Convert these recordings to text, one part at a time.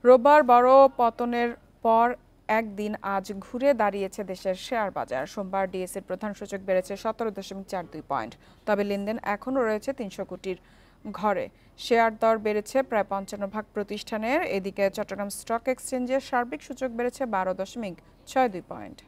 রোববার বড় পতনের পর একদিন আজ ঘুরে দাঁড়িয়েছে দেশের শেয়ার বাজার। সোমবার ডিএসইর প্রধান সূচক বেড়েছে 17.42 পয়েন্ট। তবে লেনদেন এখনও রয়েছে 300 কোটির ঘরে। শেয়ার দর বেড়েছে প্রায় 55 প্রতিষ্ঠানের। এদিকে চট্টগ্রাম স্টক এক্সচেঞ্জের সার্বিক সূচক বেড়েছে 12.62 পয়েন্ট।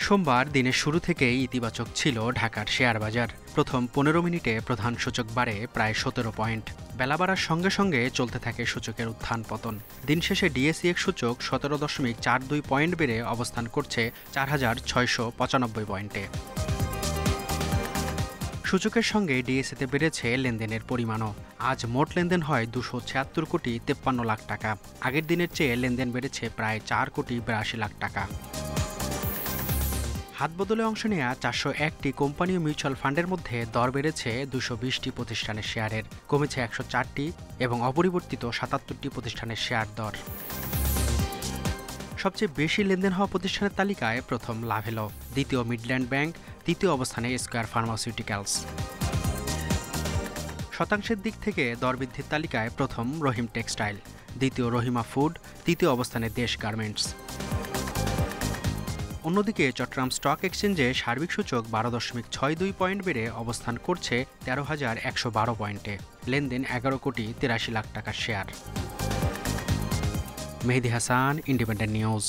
সোমবার দিনের শুরু থেকেই ইতিবাচক ছিল ঢাকার শেয়ার বাজার। প্রথম 15 মিনিটে প্রধান সূচক বাড়ে প্রায় 17 পয়েন্ট। বেলা বাড়ার সঙ্গে সঙ্গে চলতে থাকে সূচকের উত্থান পতন। দিন শেষে ডিএসইএক্স সূচক 17.42 পয়েন্ট বেড়ে অবস্থান করছে 4,695 পয়েন্টে। সূচকের সঙ্গে ডিএসইতে বেড়েছে লেনদেনের পরিমাণও। আজ মোট লেনদেন হয় 276 কোটি 53 লাখ টাকা। আগের দিনের চেয়ে লেনদেন বেড়েছে প্রায় 4 কোটি 82 লাখ টাকা। হাতবদলে অংশ নেওয়া 401টি কোম্পানি ও মিউচুয়াল ফান্ডের মধ্যে দর বেড়েছে 220টি প্রতিষ্ঠানের শেয়ারের, কমেছে 104টি এবং অপরিবর্তিত 77টি প্রতিষ্ঠানের শেয়ার দর। সবচেয়ে বেশি লেনদেন হওয়া প্রতিষ্ঠানের তালিকায় প্রথম লাভেলো, দ্বিতীয় মিডল্যান্ড ব্যাংক, তৃতীয় অবস্থানে স্কয়ার ফার্মাসিউটিক্যালস। শতাংশের দিক থেকে দরবৃদ্ধির তালিকায় প্রথম রহিম টেক্সটাইল, দ্বিতীয় রহিমা ফুড, তৃতীয় অবস্থানে দেশ গার্মেন্টস। অন্যদিকে চট্টগ্রাম স্টক এক্সচেঞ্জে সার্বিক সূচক 12.62 পয়েন্ট বেড়ে অবস্থান করছে 13,112 পয়েন্টে। লেনদেন 11 কোটি 83 লাখ টাকার শেয়ার। মেহেদী হাসান, ইন্ডিপেন্ডেন্ট নিউজ।